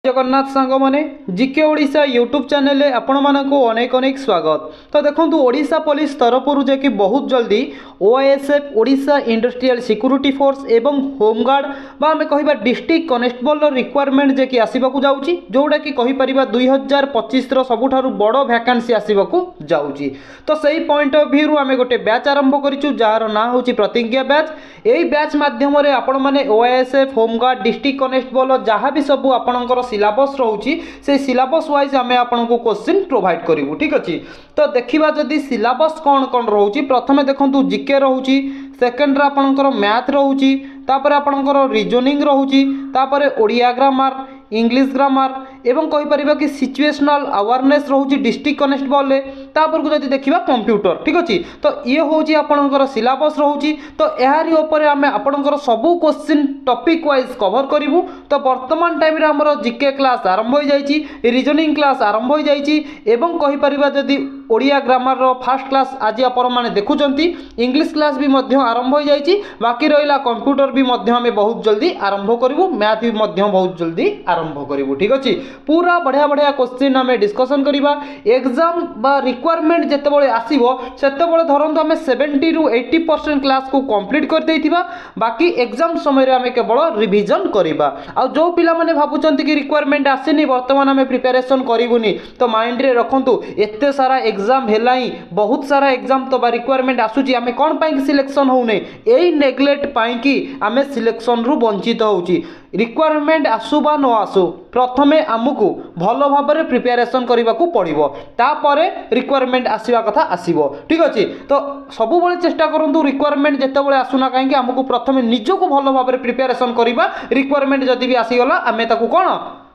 जगन्नाथ सांग मैंने जिके ओडिशा यूट्यूब चैनल आपण मानक अनेक अनेक स्वागत। तो देखो ओडिशा पुलिस तरफ जे कि बहुत जल्दी ओआईएसएफ ओडिशा इंडस्ट्रियल सिक्यूरिटी फोर्स एवं होमगार्ड बा आम कह डिस्ट्रिक्ट कनेस्टेबल रिक्वायरमेंट जे कि आसवाक जाऊँगी जोटा कि कहीपर 2025 सबुठ बड़ भैकेंसी आसवाक जाऊँगी। तो सही पॉइंट ऑफ व्यू आम गोटे बैच आरंभ करूँ जार ना हूँ प्रतिज्ञा बैच। यही बैच मध्यम आपण मैंने ओआईएसएफ होमगार्ड डिस्ट्रिक्ट कनेस्टेबल जहाँ भी सब आपणकर सिलेबस रोचे से सिलेबस वाइज आम आपको क्वेश्चन प्रोवाइड करूँ। ठीक अच्छे तो देखा जदि सिलेबस कौन कौन रोचे प्रथम देखो जीके रोचे सेकेंड आपणकर मैथ रोचे तापर आपणकर रिजनिंग रोचे तापर ओडिया ग्रामर इंग्लिश ग्रामर एवं कहीपर कि सिचुएशनल अवेयरनेस रोचे डिस्ट्रिक्ट कनेस्टेबल तापर को जब देखा कंप्यूटर। ठीक अच्छे तो ये हूँ आपणकर सिलेबस रोचे तो यार आम आपणकर सबू क्वेश्चन टॉपिक वाइज कवर करूँ। तो वर्तमान टाइम रे हमर जीके क्लास आरंभ हो जाइए रिजनिंग क्लास आरंभ हो जाइए एवं कहीपर जदि Odia grammar row first class आज आपण मैंने देखुंत इंग्लिश क्लास भी आरंभ हो जाइए बाकी रहा कंप्यूटर भी आम बहुत जल्दी आरंभ करूँ मैथ भी बहुत जल्दी आरंभ करूँ। ठीक अच्छे पूरा बढ़िया बढ़िया क्वेश्चन आम डिस्कसन करवा एग्जाम बा रिक्वायरमेंट जितेबाला आसो से धरतु आम 70 ରୁ 80% क्लास को कंप्लीट कर देइथिबा बाकी एग्जाम समय आम केवल रिविजन करवा। आ जो पिला माने भाबुचंती कि रिक्वायरमेंट आसेनी वर्तमान आम प्रिपरेशन करूनी तो माइंड रे रखंतु एते सारा एग्जाम हेलाई बहुत सारा एग्जाम तो रिक्वायरमेंट आसुची आम कौन पाई सिलेक्शन होने यही नेग्लेक्ट पाई कि आम सिलेक्शन रु वंचित होउची। रिक्वायरमेंट आसु बा न आसु प्रथमे आमको भल भाव में प्रिपेरेसन करने को पड़ो तापरे रिक्वायरमेंट आसवा कथा आसो। ठीक अच्छे तो सब चेष्टा करूँ रिक्वायरमेंट जितेबाला आसुना कहीं आमको प्रथमे निजक भल भाव में प्रिपेरेसन करवा रिक्वायरमेंट जदि भी आसीगला आम ताकू कौन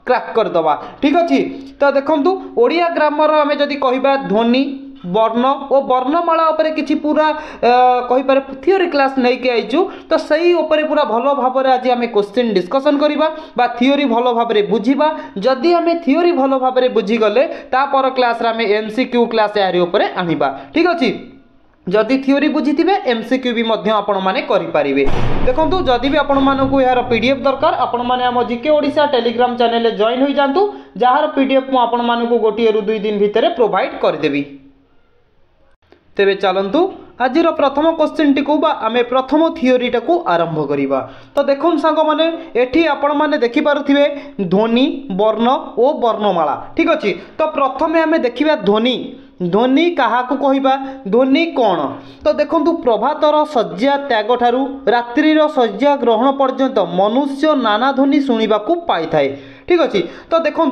क्रैक करदे। ठीक अच्छे तो देखो ओडिया ग्रामर आम जदि कहबा ध्वनि वर्ण और वर्णमाला उपरे किछि पूरा कहीपर थियोरी क्लास नहीं के आइचु तो सही उपरे पूरा भलो भाव में आज आम क्वेश्चन डिस्कसन करवा बा थियोरी भलो भाव में बुझीबा जदि आम थियोरी भलो भाव में बुझीगले तापर क्लास आम एमसीक्यू क्लास यारी उपरे आनिबा। ठीक अच्छे जदि थियोरी बुझीथिबे एमसीक्यू भी आपण माने करि पारिबे। देखंतु जदि भी आपण मानकु यार पीडीएफ दरकार आपण माने हम जीके ओडिशा टेलीग्राम चैनल रे जॉइन होई जांतु जहार पीडीएफ मु आपण मानकु गोटिए रु 2 दिन भितरे प्रोवाइड कर देबी। तेबे चलंतु आज प्रथम क्वेश्चन टी को आम प्रथम थियोरी टाकू आरंभ करिबा। तो देखो सांग माने एठी आपण माने देखि पारुथिबे ध्वनि वर्ण और वर्णमाला। ठीक अच्छे तो प्रथम आम देखिबा ध्वनि ध्वनि क्या कहवा ध्वनि कौन तो देखो प्रभातर शଯ୍ୟା त्याग ठारू रात्रिर शଯ୍ୟା ग्रहण पर्यंत मनुष्य नाना ध्वनि शुणा पाई थाए। ठीक अच्छे तो देखो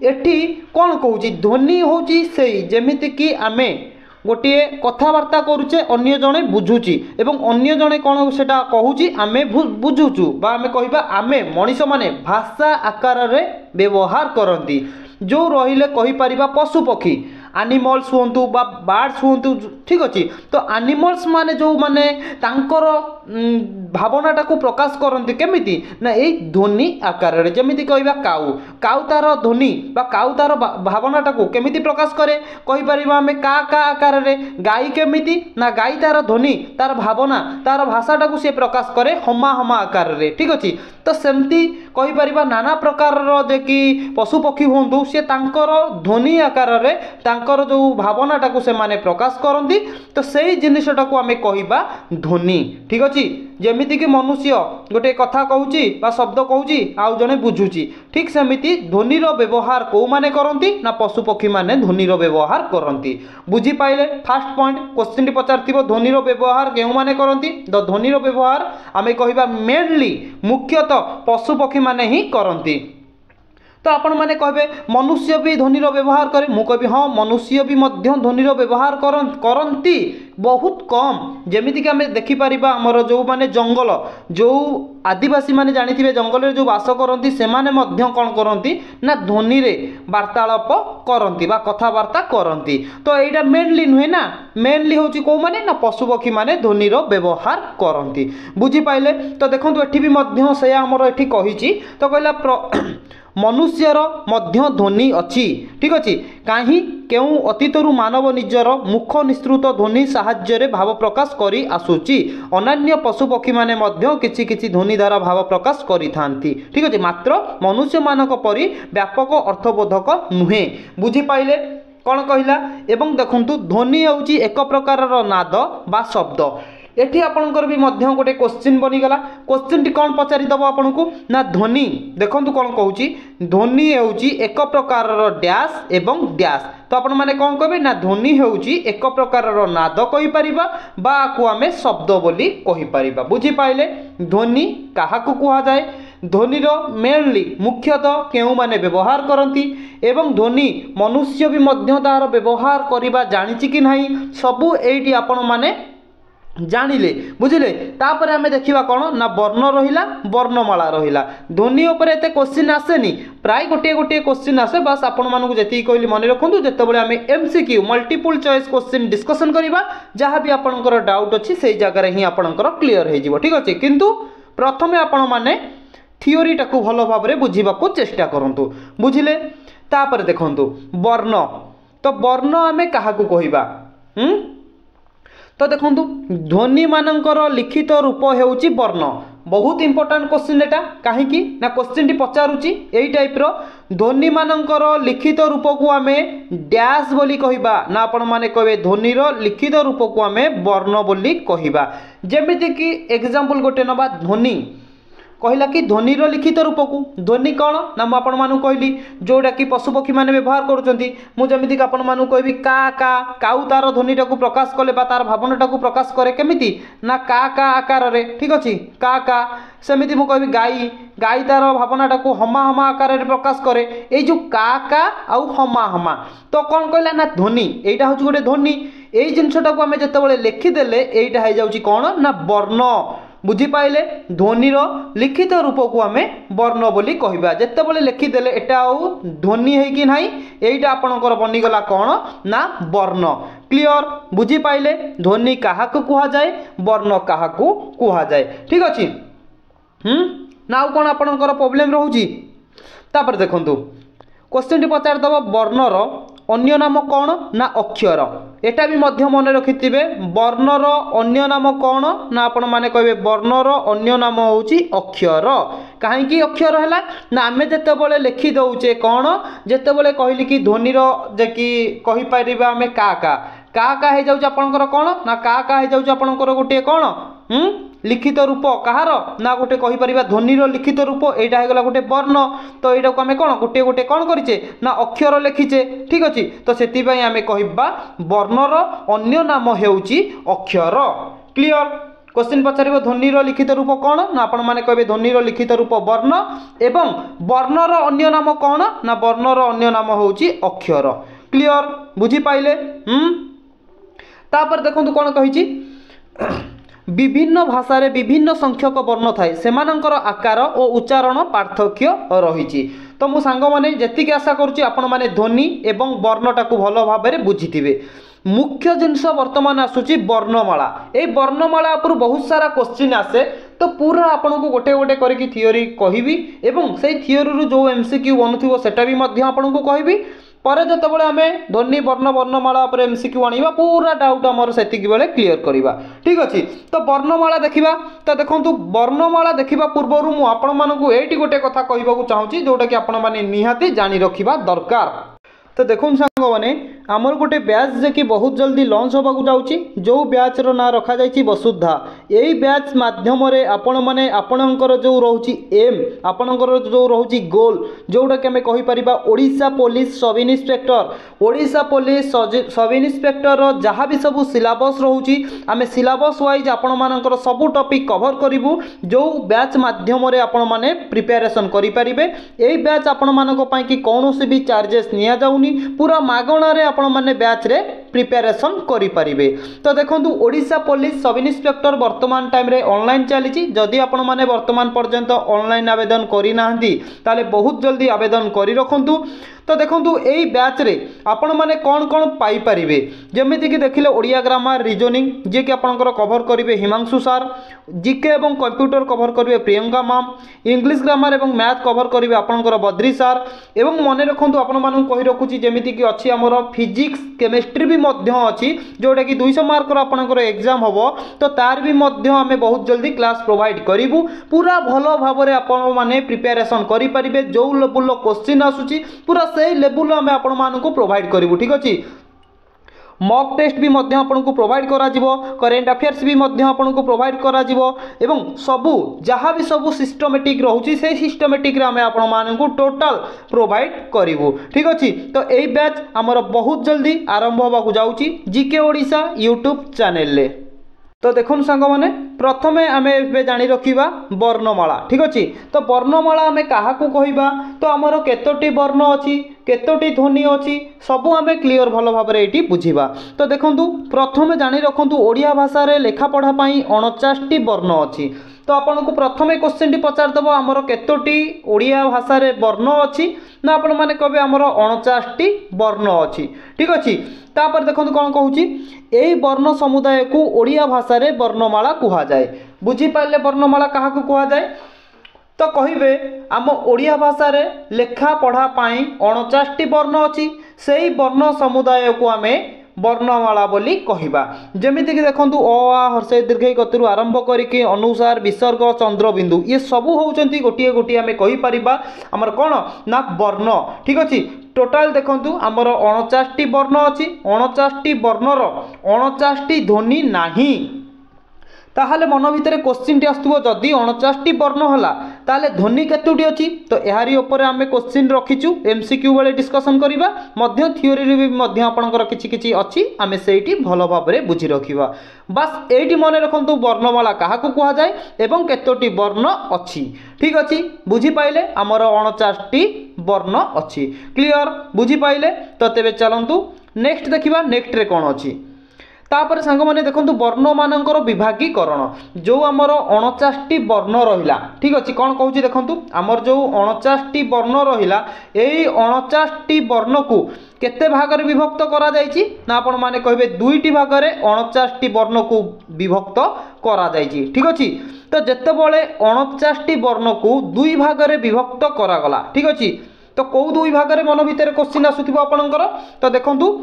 एठी कौन कहूँ ध्वनि हूँ से जमीती कि आमे गोटे कथबार्ता करुचे अन्य जड़े बुझुची एवं अन्य जड़े कौन से कहूँ आमे बुझुचु बा आमे कहबा आमे मनीष माने भाषा आकार रे व्यवहार करती जो रहिले कहीपर पशु पक्षी एनिमल्स हूँ बा बार्ड्स हूँ। ठीक अच्छे तो एनिमल्स माने जो माने तांकर भावनाटा को प्रकाश करते केमिति ना यही ध्वनि आकार रे जमिति कहबा काऊ काऊ तार ध्वनि बा काऊ तार भावनाटा को केमिति प्रकाश करे कहीपर आम का आकार रे गाई केमिति ना गाई तार ध्वनि तार भावना तार भाषाटा को सी प्रकाश करे हमा हमा आकार रे। ठीक अच्छे तो सेमती कहीपर नाना प्रकार जे कि पशु पक्षी हूँ सी तांकर ध्वनि आकार रे तांकर जो भावनाटा को से माने प्रकाश करती तो सही जिनिसटा को आम कहबा ध्वनि। ठीक अच्छे जमीती कि मनुष्य गोटे कथा कहूँ शब्द कहूँ आउ जड़े बुझुची ठीक सेमिति ध्वनिर व्यवहार कौ माने करती ना पशु पक्षी माने ध्वनिर व्यवहार करती। बुझी पाइले फास्ट पॉइंट क्वेश्चन टी पचार ध्वनिर व्यवहार केउ माने करती तो ध्वनिर व्यवहार आम कहबा मेनली मुख्यतः पशु पक्षी माने ही करती। तो आपण माने कहबे मनुष्य भी ध्वनिर व्यवहार करे मु कहबी हाँ मनुष्य भी ध्वनिर व्यवहार करती बहुत कम जमीती कि आम देखिपर आमर जो माने जंगल जो आदिवासी माने जानिथिबे जंगल जो बास करती से माने कौन करती ना ध्वनि रे वार्तालाप करती बा कथबार्ता करती। तो यहाँ मेनली नुहे ना मेनली हूँ कौ माने ना पशु पक्षी माने ध्वनिर व्यवहार करती। बुझी पाइले तो देखो एठी भी से आमर एठी कहिछि तो कहला मनुष्यर मध्य ध्वनि अच्छी। ठीक अच्छे कहीं केउ अतीतरू मानव निजर मुख निस्तृत ध्वनि साहाय्य भाव प्रकाश करी आसुची अन्य पशु पक्षी माने मध्य किछि किछि ध्वनि द्वारा भाव प्रकाश करिथांती ठीक अछि मात्र मनुष्य मानक परि व्यापक अर्थबोधक नुहे बुझी पाइले कौन कहला एवं देखंतु ध्वनि होउची एक प्रकारर नाद बा शब्द एठी आपनकर भी मध्य गोटे क्वेश्चन बनीगला क्वेश्चन टी कौन पचारि दबो आपनकु ना ध्वनि देखंतु कौन कहूची ध्वनि होउची एक प्रकारर डैश एवं डैश तो आपण माने कौन कहबे ना ध्वनि होउची एक प्रकारर नाद कहि परिबा बा को आमे शब्द बोली कहि परिबा बुझी पाइले ध्वनि काहाकु कुहा जाय ध्वनिर मेनली मुख्यतः केउ माने व्यवहार करती एवं ध्वनि मनुष्य भी मध्य तार व्यवहार करिबा जानिछि कि नाही सबु एठी आपण माने जानिले बुझिले तापर आमे देखिबा कोन ना वर्ण रहिला वर्णमाला रहिला ध्वनि ऊपर एते क्वेश्चन आसेनी प्राय गोटे गोटे क्वेश्चन आसे बस आपण मानकु जेति कहली मन रखंतु जेतेबेले आमे MCQ multiple choice question discussion करिबा जहां भी आपनकर डाउट अछि सेही जगह रे ही आपनकर क्लियर हे जिवो ठीक अछि किंतु प्रथमे आपण माने थियोरी टाकू भलो भाबरे बुझिबाकू चेष्टा करंतु बुझिले तापर देखंतु वर्ण तो वर्ण आमे काहाकू कहिबा तो देखंतु ध्वनि मानकर लिखित रूप हेउची वर्ण बहुत इंपोर्टेंट क्वेश्चन एटा काहे कि ना क्वेश्चन टी पचारुची एई टाइप रो ध्वनि मानकर लिखित रूप को आमे डैश बोली कहिबा ना आपण माने कहबे ध्वनि रो लिखित रूप को आमे वर्ण बोली कहिबा जेमिति कि एग्जांपल गोटे नबा ध्वनि कहला कि ध्वनिर लिखित रूप को ध्वनि कौन ना मुझे आपण मानू कहली जोटा कि पशुपक्षी मैंने व्यवहार करुँच मुझे आपण मानू कहबी का काउ तार ध्वनिटा को प्रकाश कले तार भावनाटा को प्रकाश करे केमिति ना का आकार रे ठीक अच्छे का सेमिति मु कहबी गाई गाई तार भावनाटा को हमा हमा आकार रे प्रकाश करे ए जो का आउ हमा हमा तो कौन कहला ना ध्वनि एटा हूँ गोटे ध्वनि एई जिनसटा को आमे जेतेबेले लिखिदेले एटा हो जाउची कौन ना वर्ण बुझीपाइले ध्वनिर लिखित रूप को आमे वर्ण बोली कहबा जेतेबेले लिखिदेले एटा आउ ध्वनि है कि नाही एटा आपनकर बनिगला कौन ना वर्ण क्लियर बुझीपाइले ध्वनि काहाकू कुहा जाए वर्ण काहाकू कुहा जाए ठीक अछि ना आउ कोन आपनकर प्रॉब्लम रहउची तापर देखंतु क्वेश्चन टी पचार दबो वर्णर अन्य नाम कौन ना अक्षर एटा भी मध्य मन रखिथिबे वर्णर अन्य नाम कौन ना आपण माने कहबे वर्णर अन्य नाम होउची अक्षर काहे कि अक्षर हैला ना आमे जेतेबेले लिखि दउचे कौन जेतेबेले कहली कि ध्वनिर जे कि कहि परिबा आमे का हे जाउछ आपनकर कौन ना का हे जाउछ आपनकर गोटे कौन लिखित रूप कहार ना गोटे कहि परिबा ध्वनिर लिखित रूप एटा हे गला गोटे वर्ण तो एटा को आमे कौन गोटे गोटे कौन करिचे ना अक्षर लिखिचे ठीक अछि तो सेति पई आमे कहिबा वर्णर अन्य नाम हेउची अक्षर क्लियर क्वेश्चन पचारिबो ध्वनिर लिखित रूप कौन ना आपण माने कहबे ध्वनिर लिखित रूप वर्ण एवं वर्णर अन्य नाम कौन ना वर्णर अन्य नाम होउची अक्षर क्लियर बुझी पाइले तापर देखंतु कोन कहिची विभिन्न भाषा रे विभिन्न संख्यक वर्ण थाए सेमानंकर आकार और उच्चारण पार्थक्य रही तो मो सांग माने जेतिक आशा करुच्ची आपण माने ध्वनि एवं वर्णटा को भलो भाबरे बुझिथिबे मुख्य जिनस वर्तमान आसुची वर्णमाला ए वर्णमाला उपर बहुत सारा क्वेश्चन आसे तो पूरा आपन को गोटे गोटे करके थियोरी कहिबी एवं से थियोरी रो जो एमसीक्यू बनथिबो सेटा भी मध्य आपन को कहिबी पर जो आम ध्वनि वर्ण वर्णमाला एमसीक्यू आनिबा पूरा डाउट आमर सेतिक बेले क्लियर करिबा ठीक अछि तो वर्णमाला देखिबा तो देखंतु वर्णमाला देखिबा पूर्वरु मु आपण मानकु एठी गोटे कथा कहिबाकू चाहूची जोटा कि आपण माने निहाती जानि रखिबा दरकार तो देखुन सांग माने आमर गोटे बैच जे कि बहुत जल्दी लॉन्च होबाकू जाउची जो बैच रो ना रखा जाइची वसुधा एई बैच माध्यम रे आपण माने आपणकर जो रहउची एम आपणकर जो रहउची गोल जोटा कि हमें कहि परिबा ओडिशा पुलिस सब इन्स्पेक्टर जहाँ भी सब सिलेबस रहउची आमे सिलेबस वाइज आपण मानकर सब टॉपिक कवर करिवु जो बैच माध्यम रे आपण माने प्रिपरेशन करि परिबे एई बैच आपण मानक पई कि कोनोसी भी चार्जेस निया जाउनी पूरा मागणा रे आपण माने बैच रे प्रिपरेशन करि परिबे तो देखंतु ओडिशा पुलिस सब इन्स्पेक्टर वर्तमान टाइम रे ऑनलाइन चलीची जदि आपण माने वर्तमान पर्यंत ऑनलाइन आवेदन करि नाहंती ताले बहुत जल्दी आवेदन करि रखंतु तो देखो यही बैच रे आपण मैंने कौन कौन पाइपर जमीक देखिले ओडिया ग्रामर रिजनिंग जी कि आपंकर कभर करेंगे हिमांशु सार जीके और कंप्यूटर कभर करेंगे प्रियंका मैम इंग्लिश ग्रामर और मैथ कभर करेंगे आपंकर बद्री सार एवं मन रखु आपण कही रखुची जमीक अच्छी आमर फिजिक्स केमिस्ट्री भी अच्छी जोटा कि 200 मार्कर आपंकर एग्जाम हम तो तार भी आम बहुत जल्दी क्लास प्रोवाइड करूँ पूरा भल भाव में आपण मैंने प्रिपेरेसन करेंगे जो लेवल क्वेश्चन आसूची पूरा से लेवल आम आपण को प्रोवाइड करूँ ठीक अच्छे मॉक टेस्ट भी आपको प्रोवाइड करा करेंट अफेयर्स भी आपको प्रोवाइड करा एवं सबू जहाँ भी सबू सिस्टमेटिक रोचे से सिस्टमेटिक आम आपको टोटाल प्रोवाइड करूँ ठीक अच्छे तो यही बैच आमर बहुत जल्दी आरंभ होगा जाऊँगी जीके ओडिशा यूट्यूब चैनल तो देखो सांग मैंने प्रथमे आम जाणी रखा वर्णमाला ठीक अच्छे तो वर्णमाला आम क्या कहवा तो आमर केतोटी वर्ण अच्छी केतोटी ध्वनि अच्छी सबू आम क्लीयर भल भाव में ये बुझा तो देखो प्रथमे जाणी रखु ओडिया भाषा रे लेखा पढ़ापी 49टी वर्ण अच्छी तो आपन को प्रथमे क्वेश्चन टी पचारदेव आमर केतोटी ओडिया भाषा रे वर्ण अच्छी ना आपण मैंने कहे आमर 49टी वर्ण अच्छी ठीक अच्छे तापर देखो कौन कहूँ यही वर्ण समुदाय को ओडिया भाषा रे वर्णमाला कहुए बुझीपारे वर्णमाला क्या कहुए तो कहे आम ओडिया भाषा रे लेखा पढ़ापी 49टी वर्ण अच्छी से ही वर्ण समुदाय को आम वर्णमाला बोली कहवा जमीक देखु अ आ हर्षय दीर्घ गतिरु आरंभ करके अनुसार विसर्ग चंद्रबिंदु ये सबू होती गोटे गोटे आम कहीपर आमर कौन ना वर्ण ठीक अच्छे टोटाल देखु आमर 49टी वर्ण अच्छी 49टी वर्णर 49टी ध्वनि नाही ताहले मन भितर क्वेश्चन टी आसुव जदि 49टी वर्ण है ताहले ध्वनि केतोटी अच्छी तो यारी उपर आम क्वेश्चन रखीचु एमसीक्यू वाले डिस्कसन करवा मध्य थ्योरी भी आपंकर किछि अच्छी आम से भल भाव में बुझी रखा बास ये मन रखु वर्णमाला क्या कहुए एवं केतोटी वर्ण अच्छी ठीक अच्छे बुझीपारे आमर 49टी वर्ण अच्छी क्लियर बुझीपारे तो तेरे चलतु नेक्स्ट देखा नेक्स्ट रे कौन अच्छी तापर सांग मैंने देखो वर्ण मानकर विभागीकरण जो आमर 49टी वर्ण रहा ठीक अच्छे कौन कहूँ देखो आमर जो 49टी वर्ण रहा यही 49टी वर्ण को केते भाग में विभक्त करा जायछि ना आपण माने कहबे दुईटी भाग में 49टी वर्ण को विभक्त करा जायछि ठीक अच्छे तो जेतेबेले 49टी वर्ण को दुई भाग में विभक्त करागला ठीक अच्छे तो कौ दुई भाग में मन भितर क्वेश्चन आसुथिबो आपणकर तो देखंतु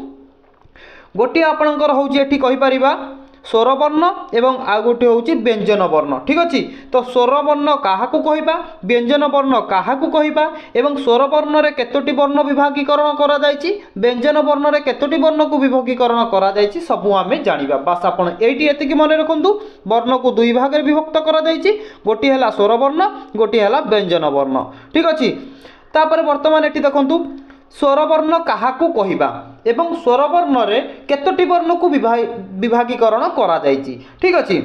गोटे आपणकर होउछि एठी कहि परिबा स्वर वर्ण एवं आ गोटे होउछि व्यंजन वर्ण ठीक अच्छे तो स्वर वर्ण क्या कहवा व्यंजन वर्ण क्या कहवा एवं स्वर वर्ण रे केतोटी वर्ण विभागीकरण करा जायछि व्यंजन वर्ण रे केतोटी वर्ण को विभागीकरण करा जायछि सबु आमे जानिबा बस आपण एठी एतिकी मन रखंतु वर्ण को दुई भाग रे विभक्त करा जायछि गोटी हला स्वर वर्ण गोटी हला व्यंजन वर्ण ठीक अच्छे तापर वर्तमान एठी देखंतु स्वरवर्ण क्या कहवा एवं स्वरवर्ण रे केतोटी वर्ण को विभागीकरण करा जायछि ठीक अच्छे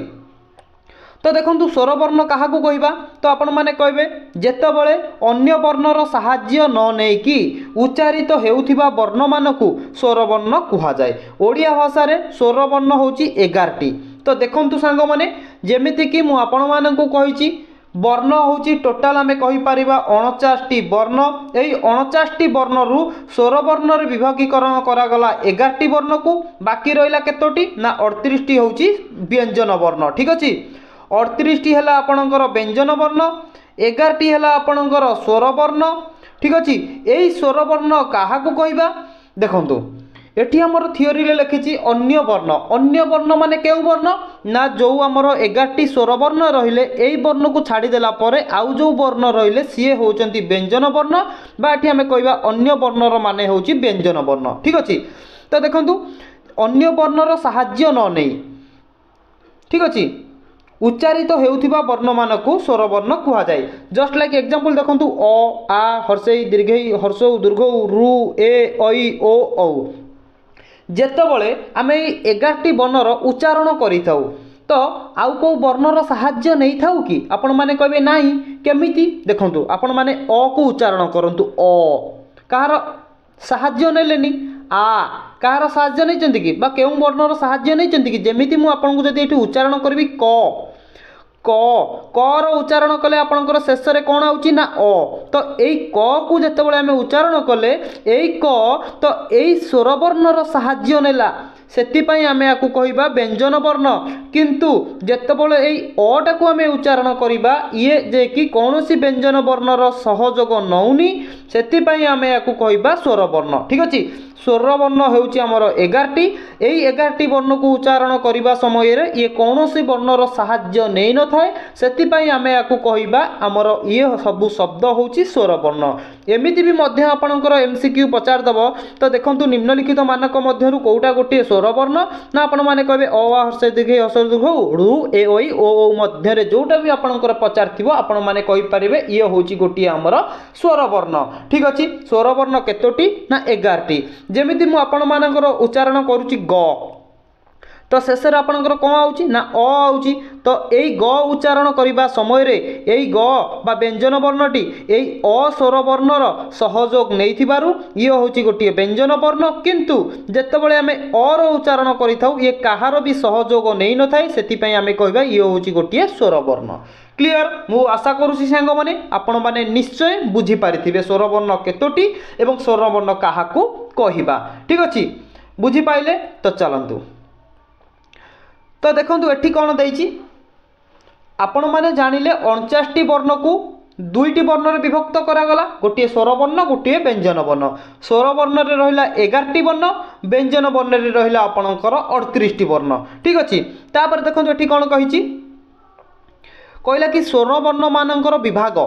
तो देखो स्वरवर्ण क्या कहवा तो आपण मैंने कहे जेतेबेले अन्य वर्णर साहाय्य न नेकी उच्चारित हेउथिबा वर्ण मान को स्वरवर्ण कहुए ओडिया भाषा रे स्वरवर्ण होची 11टी तो देखंतु सांग माने जेमिति कि मु आपण मानकु कहिछि वर्ण होची टोटाल आम कहीपर 49टी वर्ण यही 49टी वर्ण रु स्वर वर्ण विभागीकरण करागला 11टी वर्ण को बाकी रहा केतोटी ना 38टी होची व्यंजन वर्ण ठीक अच्छे 38टी है आपणकर व्यंजन वर्ण 11टी है आपणकर स्वर वर्ण ठीक अच्छे यही स्वर वर्ण क्या कहवा देखंतु एठी हमर थियोरी ले लिखिछि अन्य वर्ण माने केउ वर्ण ना जो हमर 11टी स्वर वर्ण रहिले एई वर्ण को छाड़ी देला परे आउ जो वर्ण रहिले सीए होचंती व्यंजन वर्ण बा एठी हमें कहबा अन्य वर्णर माने होची व्यंजन वर्ण ठीक अछि तो देखंतु अन्य वर्णर साहाय्य न नै ठीक अछि उच्चारित हेउथिबा वर्ण मान को स्वर वर्ण कहा जाए जस्ट लाइक एग्जांपल देखंतु अ आ हर्षई दीर्घई हर्षौ दीर्घौ रु ए ऐ ओ औ जेतेबेले आमे 11टी वर्णर उच्चारण करिथाउ तो आउ को वर्णर साहाय्य नहीं थाउ कि आपण माने कहबे नाही केमिति देखंतु आपण माने अ को उच्चारण करंतु अ कार साहाय्य नेलेनी आ कार साहाय्य नहीं कि बा केउ वर्णर साहाय्य नहीं कि जेमिति मु आपण को जदी एठी उच्चारण करबी क क कर उच्चारण कले आपणकर शेष में कौन आउची ना अ तो यही क को जितेबाला आम उच्चारण कले यही क तो यही स्वरवर्णर साहाय्य नेला सेतिपाई आमे आकु कहिबा व्यंजन वर्ण किंतु जेतेबेले एई अटा को आमे उच्चारण करिबा ये जे कि कौनसी व्यंजन वर्णर सहयोग नौनी सेतिपाई आमे आकु कहिबा स्वर वर्ण ठीक अछि स्वर वर्ण हेउची हमर 11टी एई 11टी वर्ण को उच्चारण करिबा समय रे ये कौनसी वर्णर साहाय्य नै न थाए सेतिपाई आमे आकु कहिबा हमर ये सब शब्द होउची स्वर वर्ण एमिति भी मध्य आपणकर एमसीक्यू पचार दबो तो देखंतु निम्नलिखित मानक मध्यरु कोउटा गोटे स्वरवर्ण ना आपण माने कहबे अ आ हर्ष दीर्घ हर्ष दीर्घ ऋ ए ओई ओ ओ मध्य रे जोटा भी आपणकर पचारथिबो आपण माने कहि परिबे ये होची गोटे हमर स्वरवर्ण ठीक अछि स्वरवर्ण केतोटी ना 11टी जेमिति मु आपण मानकर उच्चारण करूची ग तो शेष में आपंकर कौन आउची ना अ आउची तो यही ग उच्चारण करने समय रे यही ग बा व्यंजन वर्णटी यही अ स्वर वर्णर सहयोग नहीं थिबारु ये होची गोटे व्यंजन वर्ण किंतु जेतेबेले आमे अर उच्चारण करिथाउ ये कहार भी सहयोग नहीं न थाए सेतिपई आमे कहबा ये होची गोटे स्वर वर्ण क्लियर मु आशा करूसी सांग माने आपण माने निश्चय बुझी पारिथिबे स्वर वर्ण केतोटी एवं स्वर वर्ण काहाकू कहिबा ठीक अछि बुझी पाइले तो चलंतु तो देखंतु एठी कोन देइची आपण माने जानिले 49टी वर्ण को दुईटी वर्ण रे विभक्त करा गला गोटे स्वर वर्ण गोटे व्यंजन वर्ण स्वर वर्ण रे रहिला 11टी वर्ण व्यंजन वर्ण रे रहिला आपणकर 38टी वर्ण ठीक अछि तापर देखंतु एठी कोन कहिची कहला कि स्वर वर्ण मानकर विभाग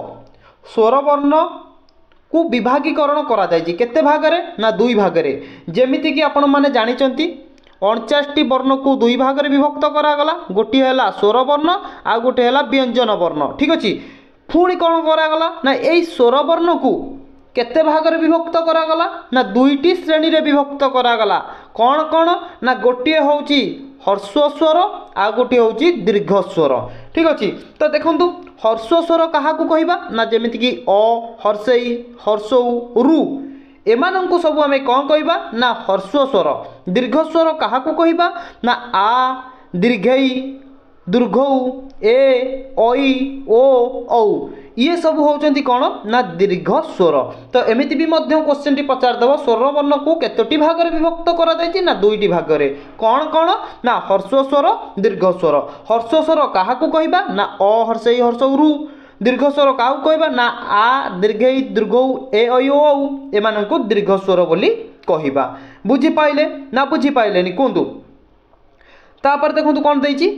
स्वर वर्ण को विभागीकरण करा जायछि केते भाग रे ना दुई भाग रे जेमिति कि आपण माने जानिचंती 49टी वर्ण को दुई भाग रे विभक्त करा गला गोटी हैला स्वर वर्ण आ गोटे हैला व्यंजन वर्ण ठीक अछि पुणी कोन करा गला ना एई स्वर वर्ण को केते भाग रे विभक्त करा गला ना दुईटी श्रेणी रे विभक्त करा गला कोन कोन ना गोटी होउची हर्स्व स्वर आ गोटी होउची दीर्घ स्वर ठीक अछि तो देखंतु हर्स्व स्वर काहा को कहिबा ना जेमिति कि अ हर्षई हर्षौ रु एमानंकु सब आमे कौन कहिबा ना हर्स्व स्वर दीर्घ स्वर काहा को कहिबा ना आ दीर्घई दुर्घौ ए ओई ओ औ ये सब होचंती कौन ना दीर्घ स्वर तो एमिति भी मध्य क्वेश्चन टी पचार दबो स्वर वर्ण को केतोटी भाग रे विभक्त करा जायछि ना दुईटी भाग रे कौन कौन ना हर्स्व स्वर दीर्घ स्वर हर्स्व स्वर काहा को कहिबा ना अ हर्षई हर्षौ रु दीर्घ स्वर क्या कहबा ना आ दीर्घ दीर्घ ए ऐ ओ औ एमानंकु दीर्घ स्वर बोली कहिबा बुझी पाइले ना बुझी पाइले नि कोंतु तापर देखंतु कोन देइची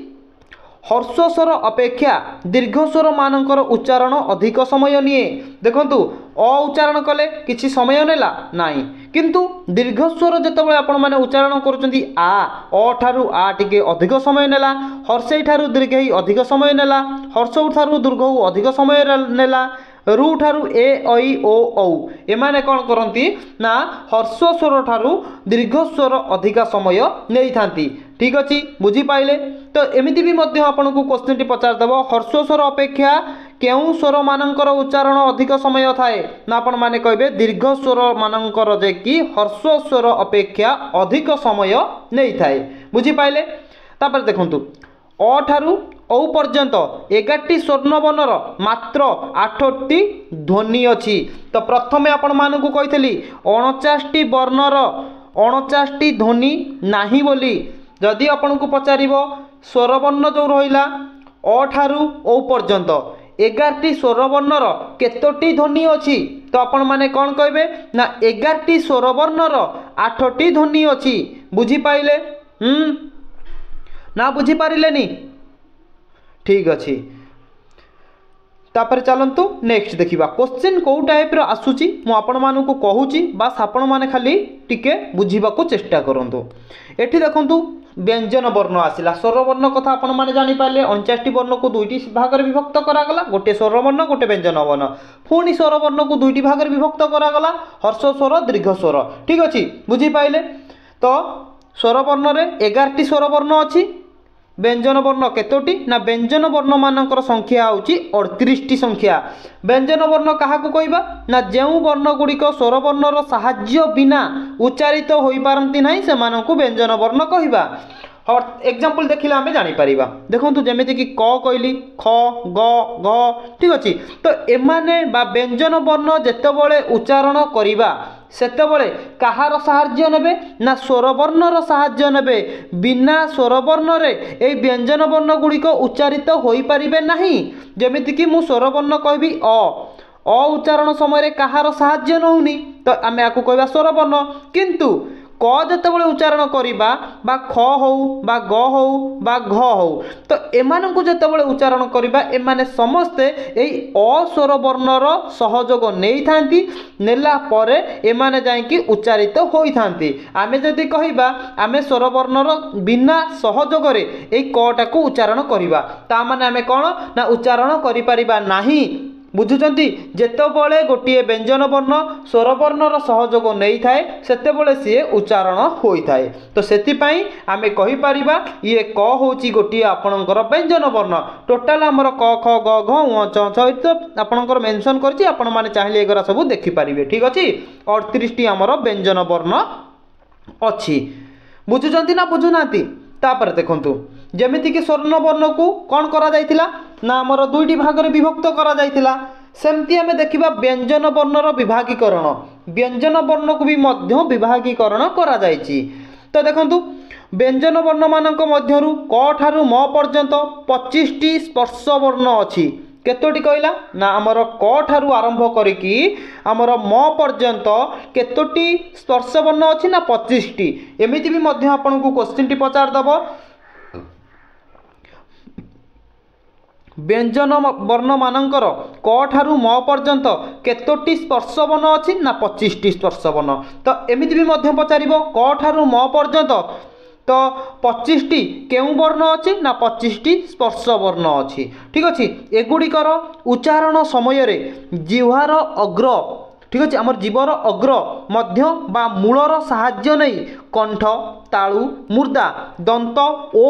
हर्स्व स्वर अपेक्षा दीर्घ स्वर मानकर उच्चारण अधिक समय निए देखंतु अ उच्चारण कले किछि समय नेला नाही किंतु दीर्घ स्वर जेतेबेले आपण माने उच्चारण करूचंती आ अ ठारू आ टिके अधिक समय नेला हर्षई ठारू दीर्घई अधिक समय नेला हर्षौ ठारू दीर्घौ अधिक समय नेला रु ठारू ए ऐ ओ औ एमाने कोन करंती ना हर्स्व स्वर ठारू दीर्घ स्वर अधिक समय नै थांती ठीक अछि बुझी पाइले तो एमिति भी मध्य आपन को क्वेश्चन टी पचार दबो हर्स्व स्वर अपेक्षा केउ स्वर मानकर उच्चारण अधिक समय थाए ना आपण माने कहबे दीर्घ स्वर मानकर जे कि हर्स्व स्वर अपेक्षा अधिक समय नै थाए बुझी पाइले तापर देखंतु अ ठारू औ पर्यंत 11टी स्वर्ण वर्णर मात्र 8टी ध्वनि अछि तो प्रथमे आपण मानकु कहितली 49टी वर्णर 49टी ध्वनि नाही बोली जदि आपण को पचारिबो स्वर वर्ण जो रहिला अ ठारू औ पर्यंत 11टी स्वर वर्णर केतोटी ध्वनि अछि तो आपण माने कोन कहबे ना 11टी स्वर वर्णर 8टी ध्वनि अछि बुझी पाइले ना बुझी पारिलेनी ठीक अच्छी तापर चलतु नेक्स्ट देखा क्वेश्चन कौ टाइप आसूची मुझे कहूँ बास आपण मैंने खाली टिके बुझा चेष्टा करूँ एठी देखंतु व्यंजन वर्ण आसला स्वर वर्ण कथा आपण मैंने जानीपारे 49टी वर्ण को दुईटी भाग में विभक्त करागला गोटे स्वर वर्ण गोटे व्यंजन वर्ण पुणी स्वर वर्ण को दुईटी भाग में विभक्त करागला हर्ष स्वर दीर्घ स्वर ठीक अच्छी बुझी पाइले तो स्वर वर्ण रे 11टी स्वर वर्ण अच्छी व्यंजन वर्ण केतोटी ना व्यंजन वर्ण मानकर संख्या होची 38टी संख्या व्यंजन वर्ण काहा को कहबा ना जेउ वर्ण गुड़िक स्वर वर्णर साहाय्य बिना उच्चारित होई पारंती नाही से मानकु व्यंजन वर्ण कहबा एग्जांपल देखिले आम जापर देखो जमीक कि क कहली ख ग घ ठीक अच्छे तो एमाने व्यंजन वर्ण जेतेबेले उच्चारण करवा सेतेबेले कहार साहाय्य नेबे ना स्वरवर्णर साहाय्य नेबे बिना स्वरवर्ण रे ए व्यंजन वर्ण गुड़िक उच्चारित हो पारिबे नहीं। जेमिति कि मु स्वरवर्ण कहबी अ उच्चारण समय कहार साहाय्य नौनी तो आम या कहवा स्वरवर्ण किंतु क जेतेबेले उच्चारण करवा बा ख हो बा ग हो बा घ हो तो एमानंकु जेतेबेले उच्चारण करवा एमाने समस्ते एई अस्वर वर्णर सहयोग नहीं थांती नेला परे एमाने जाइकी उच्चारित होई थांती। आमे जदि कहिबा आमे स्वर वर्णर बिना सहयोग रे एई क टाकू उच्चारण करवा ता माने आमे कोन ना उच्चारण करि परिबा नाही। बुझुचंती जेतेबेले गोटे व्यंजन वर्ण स्वर वर्णर सहयोग नहीं थाए सेतेबेले सी उच्चारण होई थाए तो सेतिपाई आमे कहि परिबा ये क होची गोटे आपणकर व्यंजन वर्ण टोटाल हमर क ख ग घ ङ च छ तो आपणकर मेंशन करछि आपण माने चाहिले एगरा सब देखि परिबे ठीक अछि 38 टी हमर व्यंजन वर्ण अछि। बुझुचंती ना बुझुनाती तापर देखंतु जेमिति कि स्वर्ण वर्ण को कौन करा जाइथिला ना हमर दुईटी भाग रे विभक्त करा जाइथिला सेमती आमे देखिबा व्यंजन वर्णर विभागीकरण व्यंजन वर्ण को भी मध्य विभागीकरण करा जाइछि। तो देखंतु व्यंजन वर्ण मानक मध्यरु क ठारु म पर्यंत 25 टी स्पर्श वर्ण अछि केतोटी कहला ना आमर क ठारु आरंभ करिकी आमर म पर्यंत केतोटी स्पर्श वर्ण अछि ना 25 टी एमिति भी मध्य आपनको क्वेश्चन टी पचार दबो व्यंजन वर्ण मानकर क ठारु म पर्यंत केतोटी स्पर्श वर्ण अछि ना 25 टी स्पर्श वर्ण तो एमिति भी मध्य पचारिबो क ठारु म पर्यंत तो 25 टी केउ वर्ण अछि ना 25 टी स्पर्श वर्ण अछि ठीक अछि। एगुड़िकर उच्चारण समय रे जिह्वार अग्र ठीक अच्छे आमर जीवर अग्र मध्य बा मूलर साहाय्य नहीं कंठ तालु मूर्धा दंत ओ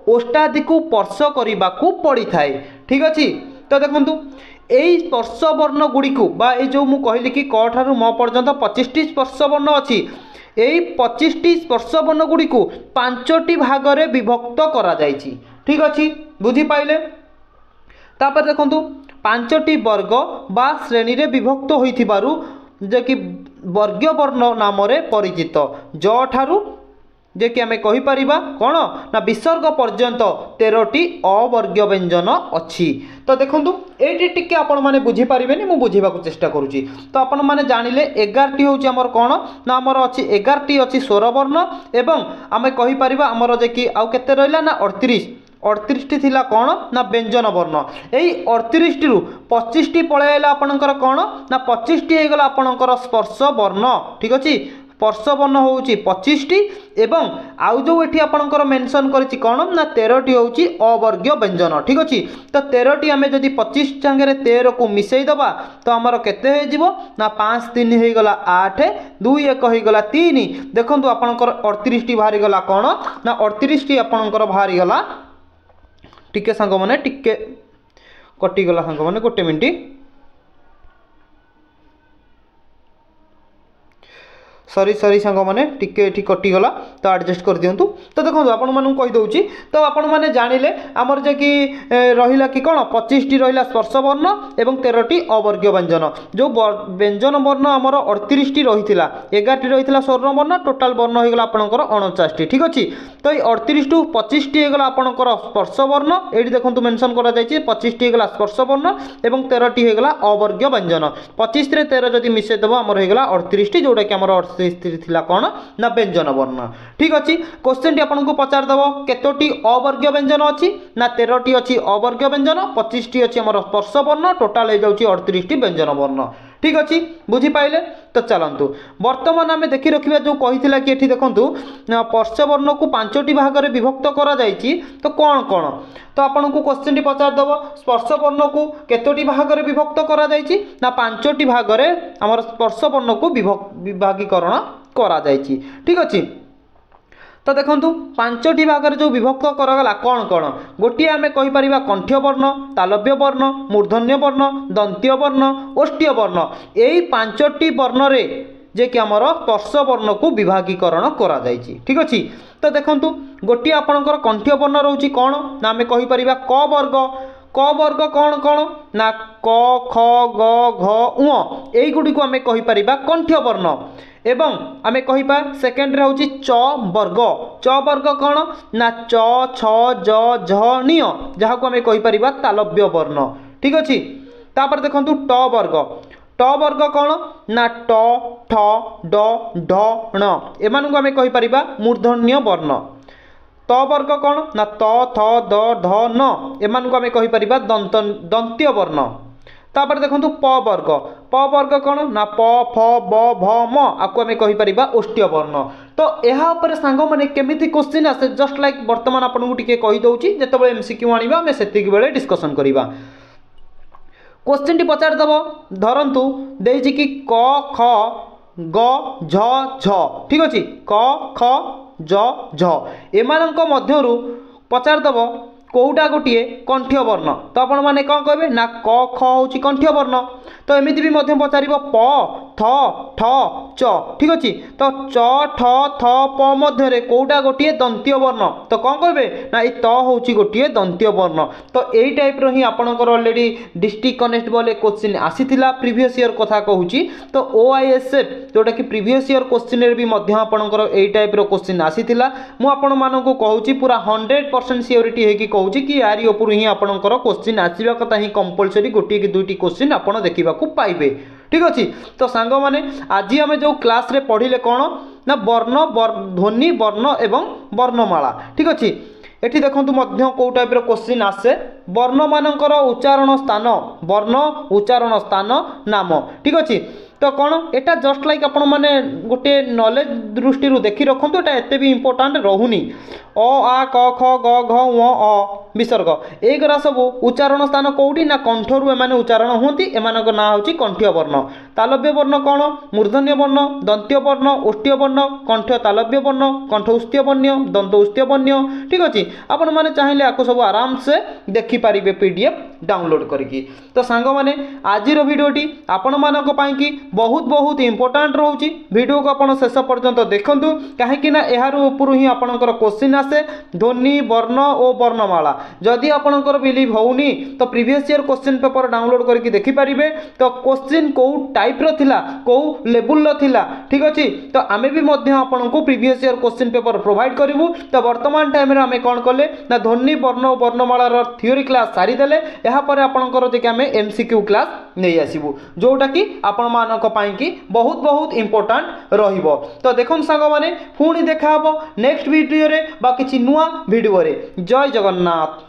ओष्टादि को स्पर्श करने को पड़ी थाए ठीक अच्छे। तो देखंतु एई स्पर्श वर्ण गुड़ी को बा ए जो मु कहली कि क ठारु म पर्यंत 25 टी स्पर्श वर्ण अछि एई 25 टी स्पर्श वर्ण गुड़ी को 5टी भाग रे विभक्त करा जाइछि ठीक अच्छे बुझी पाइले। तापर देखंतु 5टी वर्ग बा श्रेणी रे विभक्त होइथिबारु जे कि वर्ग वर्ण नाम रे परिचित ज ठारु जे कि आमे कहि परिबा कोन ना विसर्ग पर्यंत 13टी अवर्ग व्यंजन अछि। तो देखंतु एटी टिके आपण माने बुझी परिबेनी मु बुझीबा को चेष्टा करूची तो आपण माने जानिले 11टी होची हमर कोन ना हमर अछि 11टी अछि स्वर वर्ण एवं आमे कहि परिबा हमर जे कि आउ केते रहला ना 38 टी थिला कोन ना व्यंजन वर्ण एई 38 रु 25 टी पळेला आपणकर कोन ना 25 टी हे गला आपणकर स्पर्श वर्ण ठीक अछि स्पर्श वर्ण होउची 25 टी एवं आउ जो एठी आपणकर मेंशन करिछि कोन ना 13 टी होउची अवर्ग व्यंजन ठीक अछि। तो 13 टी हमें जदी 25 संगे 13 को मिसई दबा तो हमर केते हे जिवो ना 5 3 हे गला 8 2 1 हे गला 3 देखंतु आपणकर 38 टी भारी गला कोन ना 38 टी आपणकर भारी गला टिके सांग माने टिके कटि गला सांग माने गोटे मिनिट सॉरी सांग माने टिके एठी कटि गला तो एडजस्ट कर दियंतु। तो देखो आपण मानु कहि दउची तो आपण माने जानिले हमर जे कि रहिला कि कोन 25 टी रहिला स्पर्श वर्ण एवं 13 टी अवर्ग व्यंजन जो व्यंजन वर्ण हमर 38 टी रहिथिला 11 टी रहिथिला स्वर्ण वर्ण टोटल वर्ण होई गला आपनकर 49 टी ठीक अछि। तो 38 टू 25 टी हे गला आपनकर स्पर्श वर्ण एठी देखंतु मेंशन करा जायछि 25 टी हे गला स्पर्श वर्ण एवं 13 टी हे गला अवर्ग व्यंजन 25 रे 13 जदी मिसे दबो हमर हे गला 38 टी जोडा कि हमर थिला कोन ना व्यंजन वर्ण ठीक अछि। क्वेश्चन टी आपन को पचार दबो केतोटी अवर्ग व्यंजन अछि ना 13 टी अछि अवर्ग व्यंजन 25 टी अछि हमर स्पर्श वर्ण टोटल हे जाउछि 38 टी व्यंजन वर्ण ठीक अछि बुझी पाइले। तो चलंतु वर्तमान आमे देखि रखिबा जो कहिथिला कि एठी देखंतु स्पर्श वर्ण को 5टी भाग रे विभक्त करा जायछि तो कोन कोन तो आपन को क्वेश्चन टी पचार दबो स्पर्श वर्ण को केतोटी भाग रे विभक्त करा जायछि ना 5टी भाग रे हमर स्पर्श वर्ण को विभागीकरण करा जायछि ठीक अछि। तो देखंतु 5टी भाग रे जो विभक्त करागला कोन कोन गोटी आमे कहि परिबा कंठ्य वर्ण तालव्य वर्ण मूर्धन्य वर्ण दंत्य वर्ण ओष्ठ्य वर्ण एई 5टी वर्ण रे जे कि हमर स्पर्श वर्ण को विभागीकरण करा जायछि ठीक अछि। तो देखंतु गोटी आपणकर कंठ्य वर्ण रोची कौन ना आम कहीपर क वर्ग क वर्ग कौन कौन ना क ख ग घ उ यही गुड़ी को आम कहीपर कंठ्य वर्ण एवं आम कहिबा सेकेंड रे होची च वर्ग कौन ना च छ ज झ णिय जहाँ को आम कहीपर तालव्य वर्ण ठीक अच्छे। तापर देखंतु ट वर्ग कौन ना ट ठ ड ढ ण एमानकु आम कहीपर मूर्धन्य वर्ण। त वर्ग कौन ना त थ द ध न एमानकु आम कहीपर दंत्य वर्ण। तापर देखंतु प वर्ग कौन ना प फ ब भ म आपको आम कहीपर ओष्ठ्य वर्ण। तो यहाँ पर सांग मैंने केमिति क्वेश्चन आसे जस्ट लाइक वर्तमान आपको टिके कही दउची जेतेबेले एमसीक्यू आनिबा आम सेतिक बेले डिस्कशन करिबा। क्वेश्चन टी पचार दब धरंतु देइछि कि क ख ग झ झ ठीक अछि क ख ज झ एमानंक मध्यरु पचार दब कोउटा गोटे कंठ्य वर्ण। तो आपण माने कौन कहे ना क ख होची कंठ्य वर्ण। तो एमिति भी मध्य पचार प थ ठ च ठीक अच्छे। तो च ठ थ प मध्य कोउटा गोटे दंत्य वर्ण। तो कौन कहे ना ये त होची गोटे दंत्य वर्ण। तो यही टाइप रो ही आपनकर ऑलरेडी डिस्ट्रिक्ट कनेस्टेबल क्वेश्चन आसीथिला प्रीवियस ईयर कथा कहूची। तो ओआईएसएफ जोटा कि प्रीवियस ईयर क्वेश्चन रे भी मध्य आपनकर एही टाइप रो क्वेश्चन आसीथिला। मु आपण मानको कहूची पूरा 100% सियोरिटी हे कि कहूची कि यारी ऊपर ही आपनकर क्वेश्चन आसीबा कथा ही कंपलसरी गोटी कि दुईटी क्वेश्चन आपण देखिबा को पाइबे ठीक अच्छे। तो सांग माने आज आम जो क्लास रे पढ़िले कौन ना वर्ण ध्वनि वर्ण एवं वर्णमाला ठीक अच्छे। एठी देखंतु मध्य को टाइप रो क्वेश्चन आसे वर्ण मानकर उच्चारण स्थान वर्ण उच्चारण स्थान नाम ठीक अच्छे। तो कौन एटा जस्ट लाइक आपण माने गोटे नॉलेज दृष्टि देखि रखंतु एटा एते भी इंपोर्टेंट रहूनी अ आ क ख ग घ ङ अ विसर्ग एगरा सब उच्चारण स्थान कौटी ना कंठरु एमाने उच्चारण होती एमानक ना होची कंठ्य वर्ण। तालव्य वर्ण कौन मूर्धन्य वर्ण दंत्य वर्ण ओष्ठ्य वर्ण कंठ्य तालव्य वर्ण कंठ उष्ठ्य वर्ण दंत उष्ठ्य वर्ण ठीक अच्छे। आपण माने चाहिले आको सब आराम से देखि पारिबे पीडीएफ डाउनलोड करके। तो सांग माने आजिर वीडियोटी आपण मानक पई कि बहुत बहुत इंपोर्टेंट रोची वीडियो को आपण शेष पर्यंत देखंतु काहेकि ना एहार ऊपर ही आपनकर क्वेश्चन आसे ध्वनि वर्ण और वर्णमाला। जदि आपनकर बिलीव होउनी तो previous year question paper download करके देखि पारिबे। तो क्वेश्चन को टाइप रो थिला को लेवल रो थिला ठीक अछि। तो आमे भी मध्य आपनको previous year question paper provide करिवु। तो वर्तमान टाइम रे आमे कोन करले ना ध्वनि वर्ण और वर्णमाला रो थ्योरी क्लास सारी देले यहाँ पर आपनकर जे कि आमे एमसीक्यू क्लास नै आसीबु जोटा कि आपण मानक पई कि बहुत बहुत इंपोर्टेंट रहिबो। तो देखन संग माने पुणी देखा हबो नेक्स्ट वीडियो रे बा किछि नुवा वीडियो रे। जय जगन्नाथ।